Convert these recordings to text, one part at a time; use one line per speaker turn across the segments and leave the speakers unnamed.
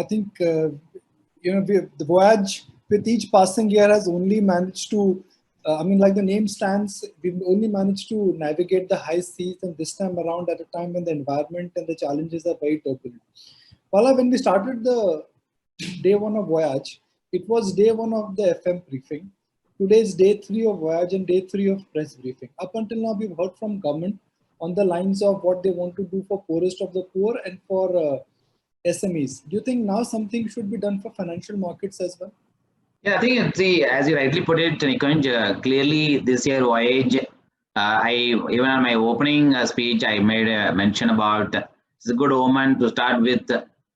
think the voyage with each passing year has only managed to. Like the name stands, we've only managed to navigate the high seas, and this time around, at a time when the environment and the challenges are very turbulent. Pala, when we started the day one of voyage, it was day one of the FM briefing. Today is day 3 of voyage and day 3 of press briefing. Up until now, we've heard from government on the lines of what they want to do for poorest of the poor and for SMEs. Do you think now something should be done for financial markets as well?
Yeah, I think as you rightly put it, Nikunj, clearly this year voyage, even on my opening speech, I made a mention about it's a good omen to start with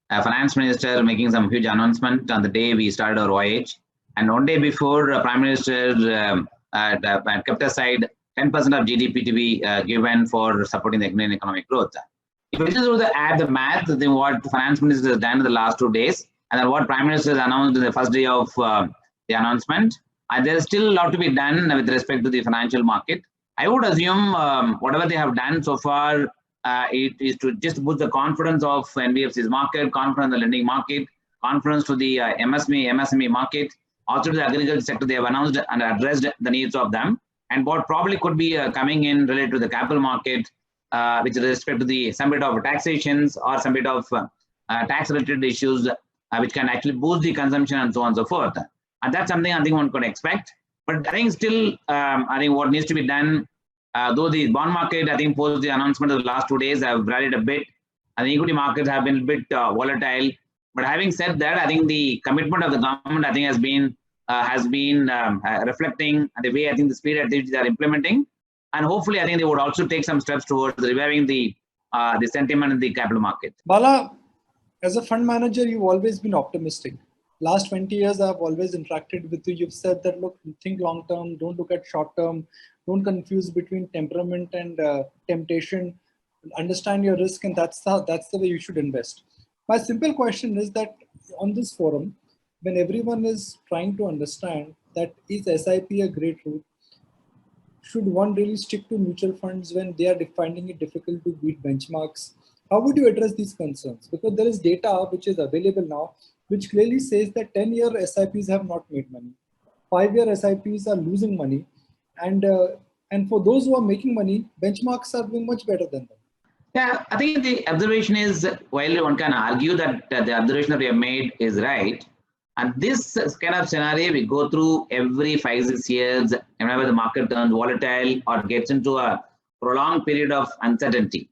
finance minister making some huge announcement on the day we started our voyage. And one day before, Prime Minister kept aside 10% of GDP to be given for supporting the Indian economic growth. If we just add the math, then what the finance minister has done in the last 2 days, and then what Prime Minister has announced in the first day of the announcement, there is still a lot to be done with respect to the financial market. I would assume whatever they have done so far, it is to just boost the confidence of NBFC's market, confidence in the lending market, confidence to the MSME market, also to the agriculture sector. They have announced and addressed the needs of them. And what probably could be coming in related to the capital market, with respect to some bit of taxations or some bit of tax-related issues, which can actually boost the consumption and so on and so forth. And that's something I think one could expect. But I think still, I think what needs to be done, though the bond market, I think post the announcement of the last 2 days have rallied a bit, and the equity markets have been a bit volatile. But having said that, I think the commitment of the government, I think, has been reflecting the way I think the speed at which they are implementing. And hopefully, I think they would also take some steps towards reviving the sentiment in the capital market.
Bala, as a fund manager, you've always been optimistic. Last 20 years, I've always interacted with you. You've said that, look, think long term, don't look at short term, don't confuse between temperament and temptation, understand your risk, and that's the way you should invest. My simple question is that on this forum, when everyone is trying to understand that is SIP a great route, should one really stick to mutual funds when they are finding it difficult to beat benchmarks? How would you address these concerns? Because there is data which is available now, which clearly says that 10-year SIPs have not made money. 5-year SIPs are losing money. And for those who are making money, benchmarks are doing much better than them.
Yeah, I think the observation is, while one can argue that the observation that we have made is right, and this kind of scenario we go through every 5-6 years whenever the market turns volatile or gets into a prolonged period of uncertainty.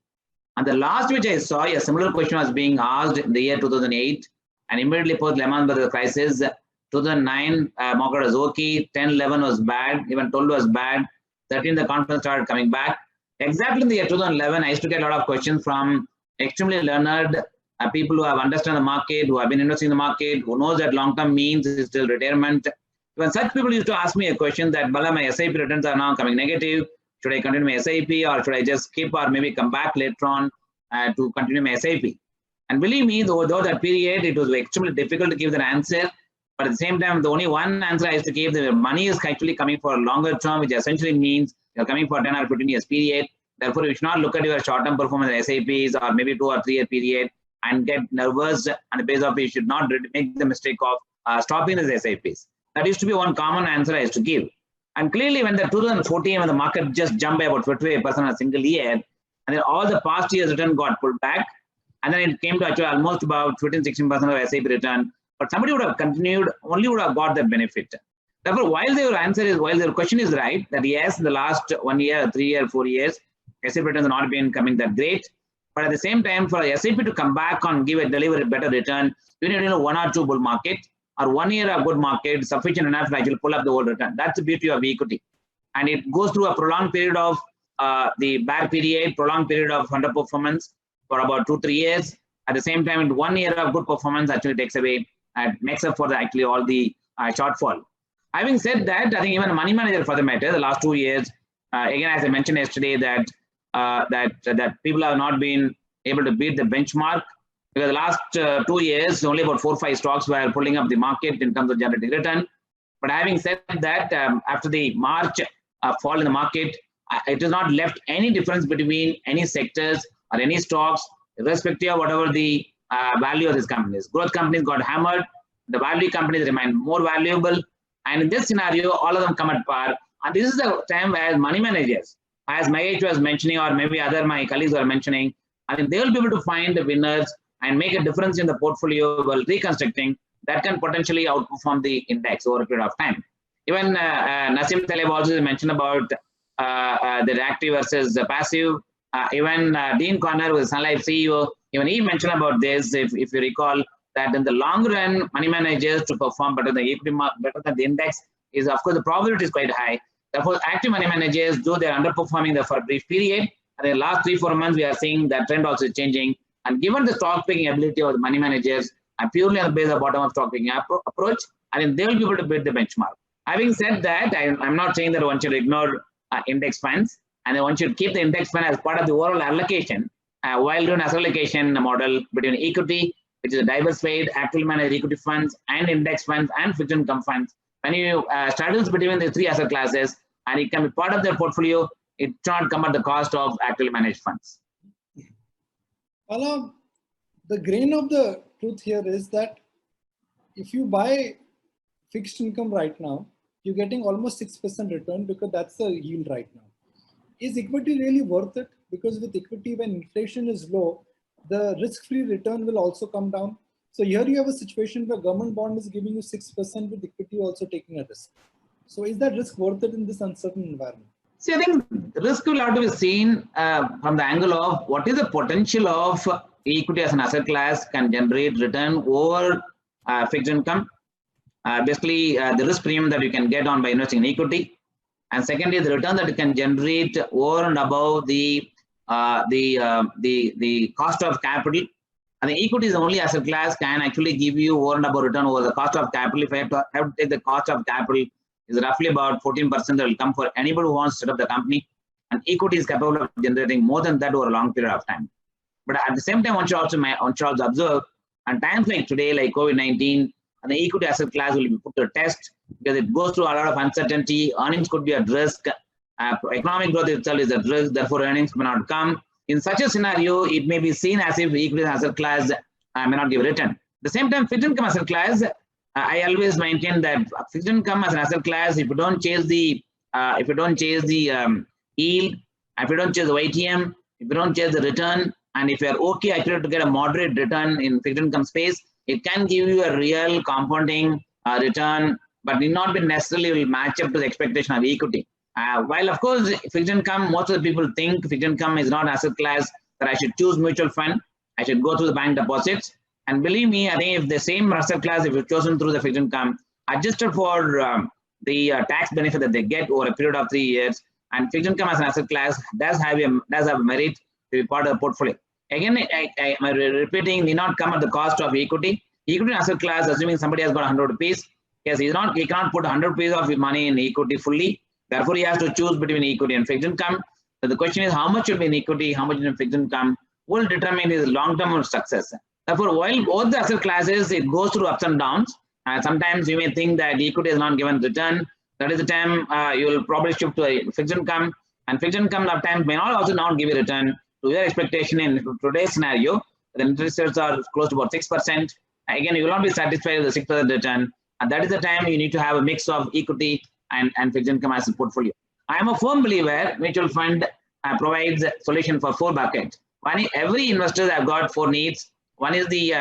And the last which I saw, a similar question was being asked in the year 2008, and immediately post Lehman Brothers crisis, 2009, market was okay, 10, 11 was bad, even 12 was bad, 13 the confidence started coming back. Exactly in the year 2011, I used to get a lot of questions from extremely learned people who have understood the market, who have been investing in the market, who knows that long-term means is still retirement. When such people used to ask me a question that, Bala, my SIP returns are now coming negative, should I continue my SIP or should I just skip or maybe come back later on to continue my SIP? And believe me, though that period, it was extremely difficult to give that answer. But at the same time, the only one answer I used to give, the money is actually coming for a longer term, which essentially means you're coming for 10 or 15 years period. Therefore, you should not look at your short-term performance in SIPs or maybe 2 or 3 year period and get nervous on the basis of it. You should not make the mistake of stopping these SIPs. That used to be one common answer I used to give. And clearly, when the 2014, when the market just jumped by about 58% in a single year, and then all the past years' return got pulled back, and then it came to actually almost about 15-16% of SIP return. But somebody would have continued, only would have got that benefit. Therefore, while their question is right, that yes, in the last 1 year, 3 years, 4 years, SIP returns have not been coming that great. But at the same time, for a SIP to come back and deliver a better return, you need 1 or 2 bull market or 1 year of good market, sufficient enough to actually pull up the whole return. That's the beauty of equity. And it goes through a prolonged period of the bear period, prolonged period of underperformance for about 2-3 years. At the same time, in 1 year of good performance actually makes up for actually all the shortfall. Having said that, I think even a money manager for the matter, the last 2 years, again, as I mentioned yesterday, that people have not been able to beat the benchmark, because the last 2 years, only about 4 or 5 stocks were pulling up the market in terms of generating return. But having said that, after the March fall in the market, it has not left any difference between any sectors or any stocks, irrespective of whatever the value of these companies. Growth companies got hammered, the value companies remain more valuable. And in this scenario, all of them come at par. And this is the time where money managers, as Mahesh was mentioning, or maybe other my colleagues were mentioning, I think they will be able to find the winners and make a difference in the portfolio while reconstructing that can potentially outperform the index over a period of time. Even Nassim Taleb also mentioned about the active versus the passive. Even Dean Conner, who is Sun Life CEO, even he mentioned about this, if you recall, that in the long run, money managers to perform better than the equity, better than the index is, of course, the probability is quite high. Therefore, active money managers, though they're underperforming there for a brief period, in the last 3-4 months, we are seeing that trend also is changing. And given the stock picking ability of the money managers, and purely on the basis of bottom-up stock picking approach, I think they will be able to beat the benchmark. Having said that, I'm not saying that one should ignore index funds, and one should keep the index fund as part of the overall allocation while doing asset allocation model between equity, which is a diversified, actively managed equity funds, and index funds, and fixed income funds. When you straddles between the three asset classes, and it can be part of their portfolio, it not come at the cost of actively managed funds.
Bala, the grain of the truth here is that if you buy fixed income right now, you're getting almost 6% return because that's the yield right now. Is equity really worth it? Because with equity, when inflation is low, the risk-free return will also come down. So here you have a situation where government bond is giving you 6% with equity also taking a risk. So is that risk worth it in this uncertain environment?
See, I think risk will have to be seen from the angle of what is the potential of equity as an asset class can generate return over fixed income. Basically, the risk premium that you can get on by investing in equity, and secondly, the return that you can generate over and above the cost of capital. And the equity is the only asset class can actually give you over and above return over the cost of capital. If I have to take the cost of capital, is roughly about 14% that will come for anybody who wants to set up the company. And equity is capable of generating more than that over a long period of time. But at the same time, one should also observe, at times like today, like COVID-19, and the equity asset class will be put to a test because it goes through a lot of uncertainty. Earnings could be at risk. Economic growth itself is at risk. Therefore, earnings may not come. In such a scenario, it may be seen as if equity asset class may not give return. At the same time, fixed income asset class, I always maintain that fixed income as an asset class, if you don't chase the yield, if you don't chase the YTM, if you don't chase the return, and if you are okay actually to get a moderate return in fixed income space, it can give you a real compounding return, but will not be necessarily will match up to the expectation of equity. While of course fixed income, most of the people think fixed income is not asset class, that I should choose mutual fund, I should go through the bank deposits. And believe me, I think if the same asset class, if you've chosen through the fixed income, adjusted for the tax benefit that they get over a period of 3 years, and fixed income as an asset class does have a merit to be part of the portfolio. Again, I'm repeating, may not come at the cost of equity. Equity asset class, assuming somebody has got 100 rupees, yes, he cannot put 100 rupees of money in equity fully. Therefore, he has to choose between equity and fixed income. So the question is, how much will be in equity, how much in fixed income will determine his long-term success. Therefore, while both the asset classes, it goes through ups and downs. Sometimes you may think that equity is not given return. That is the time you will probably shift to a fixed income. And fixed income at times may not also not give you return to your expectation in today's scenario. The interest rates are close to about 6%. Again, you will not be satisfied with the 6% return. And that is the time you need to have a mix of equity and fixed income as a portfolio. I am a firm believer mutual fund provides a solution for 4 buckets. One, every investor have got 4 needs. One is the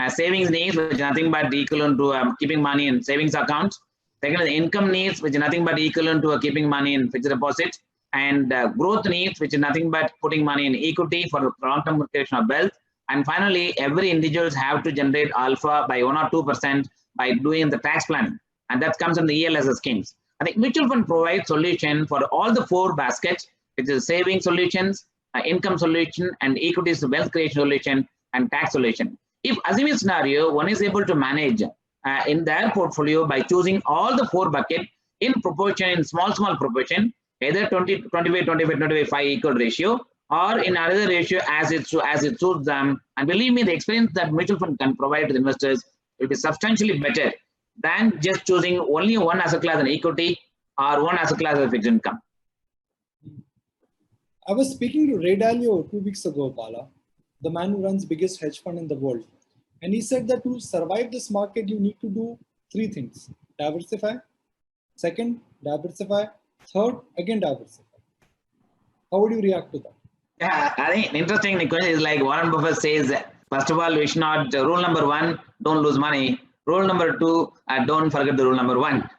savings needs, which is nothing but equivalent to keeping money in savings accounts. Second is the income needs, which is nothing but equivalent to keeping money in fixed deposits. And growth needs, which is nothing but putting money in equity for long-term creation of wealth. And finally, every individuals have to generate alpha by 1 or 2% by doing the tax planning. And that comes in the ELSS schemes. I think mutual fund provides solution for all the 4 baskets, which is saving solutions, income solution, and equities wealth creation solution, and tax solution. If assuming a scenario, one is able to manage in their portfolio by choosing all the 4 buckets in proportion, in small proportion, either 20, 25, 25, 25 equal ratio, or in another ratio as it suits them. And believe me, the experience that mutual fund can provide to the investors will be substantially better than just choosing only one asset class in equity or one asset class of fixed income.
I was speaking to Ray Dalio 2 weeks ago, Bala, the man who runs biggest hedge fund in the world. And he said that to survive this market, you need to do three things: diversify, second, diversify, third, again diversify. How would you react to that?
Yeah, I think interesting, Nikunj, is like Warren Buffett says, first of all, we should not, rule number one, don't lose money. Rule number two, don't forget the rule number one.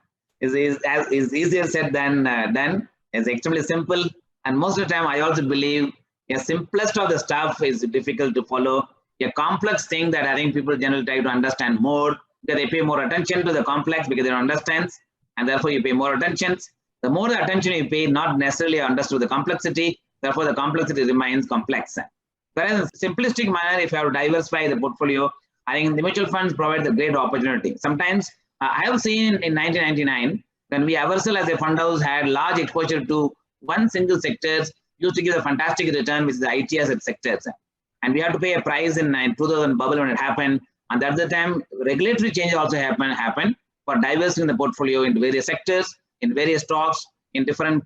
Is easier said than done. It's extremely simple. And most of the time, I also believe the simplest of the stuff is difficult to follow. A complex thing that I think people generally try to understand more, because they pay more attention to the complex because they don't understand, and therefore you pay more attention. The more the attention you pay, not necessarily understood the complexity, therefore the complexity remains complex. Whereas in a simplistic manner, if you have to diversify the portfolio, I think the mutual funds provide the great opportunity. Sometimes I have seen in 1999, when we ourselves as a fund house had large exposure to one single sector, used to give a fantastic return, which is the IT asset sectors. And we had to pay a price in 2000 bubble when it happened. And at the time, regulatory change also happened for diversifying the portfolio into various sectors, in various stocks, in different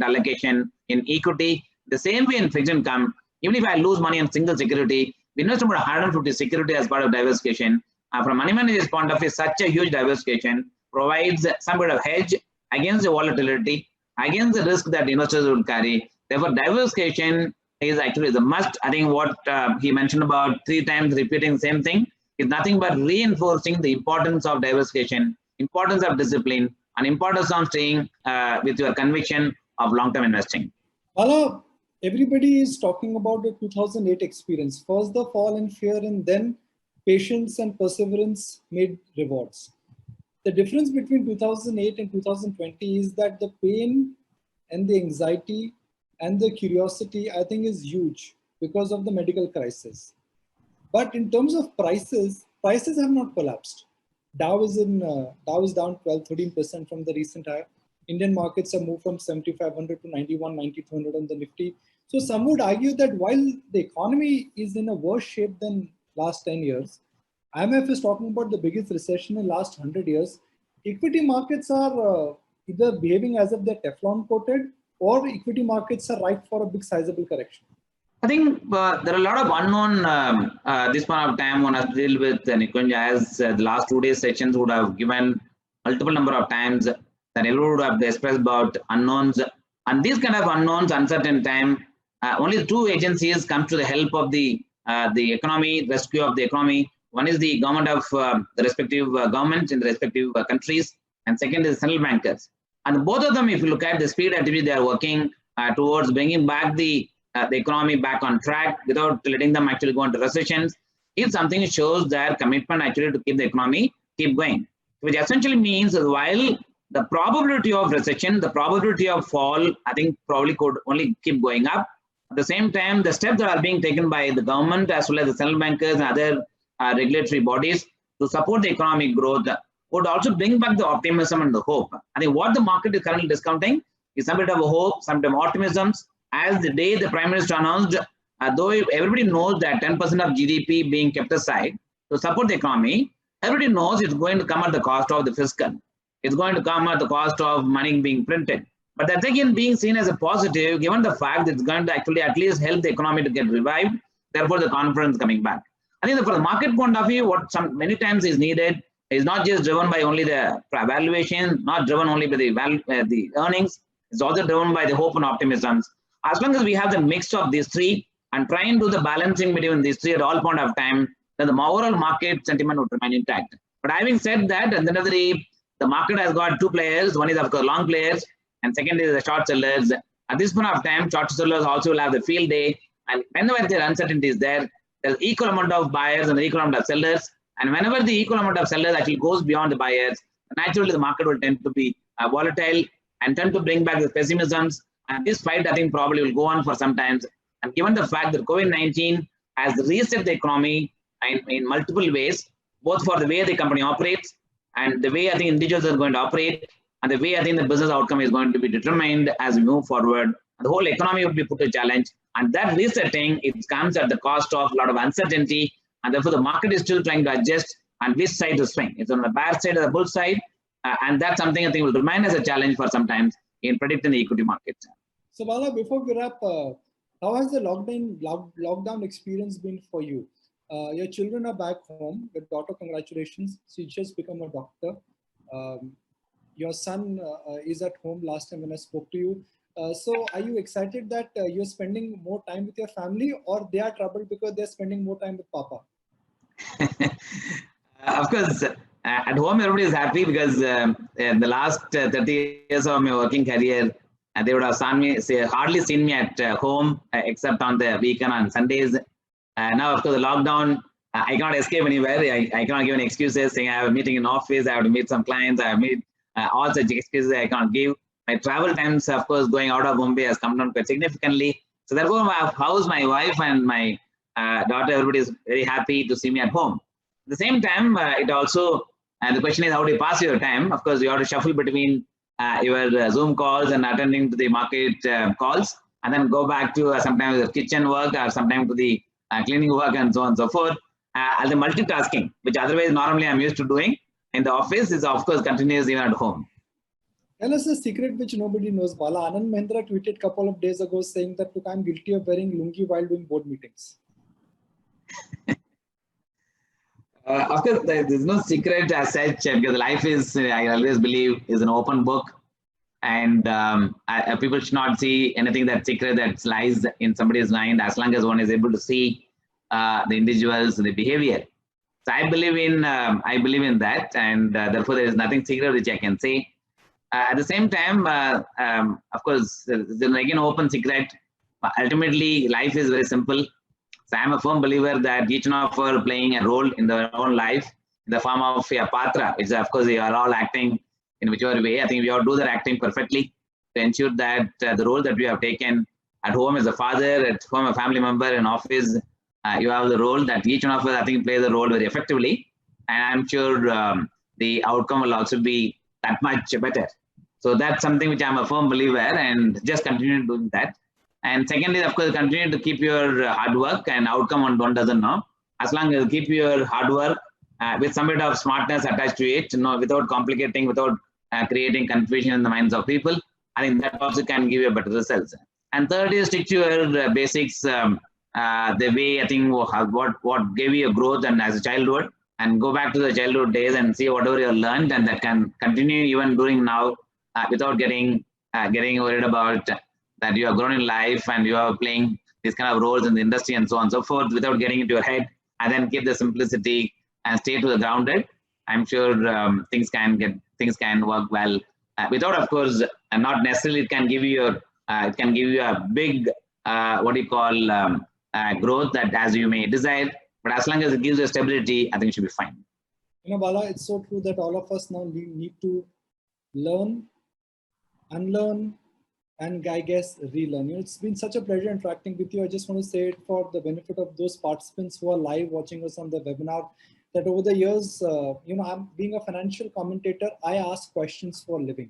allocation, in equity. The same way in fixed income, even if I lose money on single security, we invest about 150 security as part of diversification. From money manager's point of view, such a huge diversification provides some bit of hedge against the volatility, against the risk that investors would carry. Therefore, diversification is actually the must. I think what he mentioned about 3 times repeating the same thing is nothing but reinforcing the importance of diversification, importance of discipline, and importance of staying with your conviction of long-term investing.
Bala, everybody is talking about the 2008 experience. First the fall and fear, and then patience and perseverance made rewards. The difference between 2008 and 2020 is that the pain and the anxiety and the curiosity, I think, is huge because of the medical crisis. But in terms of prices have not collapsed. Dow is down 12-13% from the recent high. Indian markets have moved from 7,500 to 91, 9,200 on the Nifty. So some would argue that while the economy is in a worse shape than last 10 years, IMF is talking about the biggest recession in the last 100 years. Equity markets are either behaving as if they're Teflon coated, or equity markets are ripe for a big sizable correction.
I think there are a lot of unknown this point of time one has to deal with, Nikunj, as the last 2 days sessions would have given multiple number of times that everyone would have expressed about unknowns. And these kind of unknowns, uncertain time, only 2 agencies come to the help of the economy, rescue of the economy. One is the government of the respective governments in the respective countries, and second is central bankers. And both of them, if you look at the speed at which they are working towards bringing back the economy back on track without letting them actually go into recessions, is something that shows their commitment actually to keep the economy keep going. Which essentially means that while the probability of recession, the probability of fall, I think probably could only keep going up. At the same time, the steps that are being taken by the government as well as the central bankers and other regulatory bodies to support the economic growth would also bring back the optimism and the hope. I think what the market is currently discounting is some bit of a hope, some bit of optimism. As the day the Prime Minister announced, though everybody knows that 10% of GDP being kept aside to support the economy, everybody knows it's going to come at the cost of the fiscal. It's going to come at the cost of money being printed. But that's again being seen as a positive, given the fact that it's going to actually at least help the economy to get revived, therefore the confidence coming back. I think that from the market point of view, what many times is needed is not just driven by only the valuation, not driven only by the earnings, it's also driven by the hope and optimism. As long as we have the mix of these 3 and try and do the balancing between these 3 at all point of time, then the overall market sentiment would remain intact. But having said that, at the end of the day, the market has got 2 players. One is of course long players, and second is the short sellers. At this point of time, short sellers also will have the field day, and whenever the uncertainty is there, there's equal amount of buyers and the equal amount of sellers. And whenever the equal amount of sellers actually goes beyond the buyers, naturally the market will tend to be volatile and tend to bring back the pessimisms. And this fight, I think, probably will go on for some time. And given the fact that COVID-19 has reset the economy in multiple ways, both for the way the company operates and the way I think individuals are going to operate, and the way I think the business outcome is going to be determined as we move forward, the whole economy will be put to challenge. And that resetting, it comes at the cost of a lot of uncertainty. And therefore, the market is still trying to adjust on which side to swing. It's on the bear side or the bull side. And that's something I think will remain as a challenge for some time in predicting the equity markets.
So Bala, before we wrap, How has the lockdown experience been for you? Your children are back home. Your daughter, congratulations, she just become a doctor. Um, your son is at home last time when I spoke to you. So are you excited that you're spending more time with your family, or they are troubled because they're spending more time with Papa?
Of course, at home everybody is happy because in the last 30 years of my working career, they would have hardly seen me at home except on the weekend on Sundays. Now, of course, the lockdown, I cannot escape anywhere. I cannot give any excuses saying I have a meeting in office, I have to meet some clients, I have meet all such excuses I can't give. My travel times, of course, going out of Mumbai has come down quite significantly. So therefore, my house, my wife and my daughter, everybody is very happy to see me at home. At the same time, it also, the question is how do you pass your time? Of course, you have to shuffle between your Zoom calls and attending to the market calls, and then go back to sometimes the kitchen work or sometimes to the cleaning work and so on and so forth. The multitasking, which otherwise normally I'm used to doing in the office, is of course continues even at home.
Tell us a secret which nobody knows, Bala. Anand Mahindra tweeted a couple of days ago saying that, look, I'm guilty of wearing lungi while doing board meetings.
Of course, there's no secret as such because life is, I always believe, is an open book. And people should not see anything that's secret that lies in somebody's mind as long as one is able to see the individuals, the behavior. So I believe in that, and therefore there is nothing secret which I can say. At the same time, of course, there's again open secret. Ultimately, life is very simple. So I'm a firm believer that each one of us are playing a role in their own life in the form of a patra, which of course you are all acting in whichever way. I think we all do that acting perfectly to ensure that the role that we have taken at home as a father, at home a family member, in office, you have the role that each one of us, I think, play the role very effectively. And I'm sure the outcome will also be that much better. So that's something which I'm a firm believer, and just continue doing that. And secondly, of course, continue to keep your hard work, and outcome one doesn't know. As long as you keep your hard work with some bit of smartness attached to it, without complicating, without creating confusion in the minds of people, I think that also can give you better results. And third is stick to your basics, the way I think what gave you a growth and as a childhood, and go back to the childhood days and see whatever you learned, and that can continue even during now without getting worried about that you have grown in life and you are playing these kind of roles in the industry and so on and so forth without getting into your head, and then keep the simplicity and stay to the grounded. I'm sure things can work well without, of course, and not necessarily it can give you a big growth that as you may desire, but as long as it gives you stability, I think it should be fine.
Bala, it's so true that all of us now need to learn, unlearn, and I guess relearn. It's been such a pleasure interacting with you. I just want to say it for the benefit of those participants who are live watching us on the webinar, that over the years, I'm being a financial commentator. I ask questions for a living.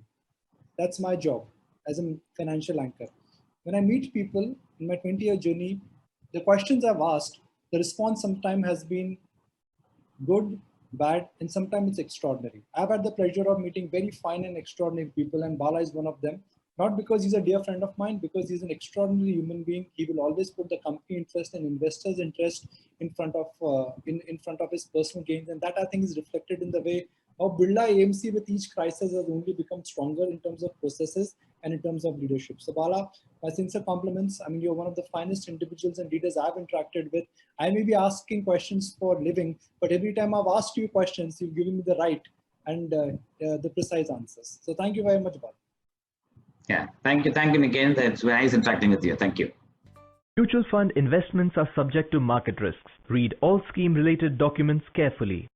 That's my job as a financial anchor. When I meet people in my 20-year journey, the questions I've asked, the response sometimes has been good, bad, and sometimes it's extraordinary. I've had the pleasure of meeting very fine and extraordinary people, and Bala is one of them. Not because he's a dear friend of mine, because he's an extraordinary human being. He will always put the company interest and investors' interest in front of his personal gains, and that I think is reflected in the way how Birla AMC with each crisis has only become stronger in terms of processes and in terms of leadership. So Bala, my sincere compliments. I mean, you're one of the finest individuals and leaders I've interacted with. I may be asking questions for a living, but every time I've asked you questions, you've given me the right and the precise answers. So thank you very much, Bala.
Yeah, thank you, Niken. It's very nice interacting with you. Thank you.
Mutual fund investments are subject to market risks. Read all scheme-related documents carefully.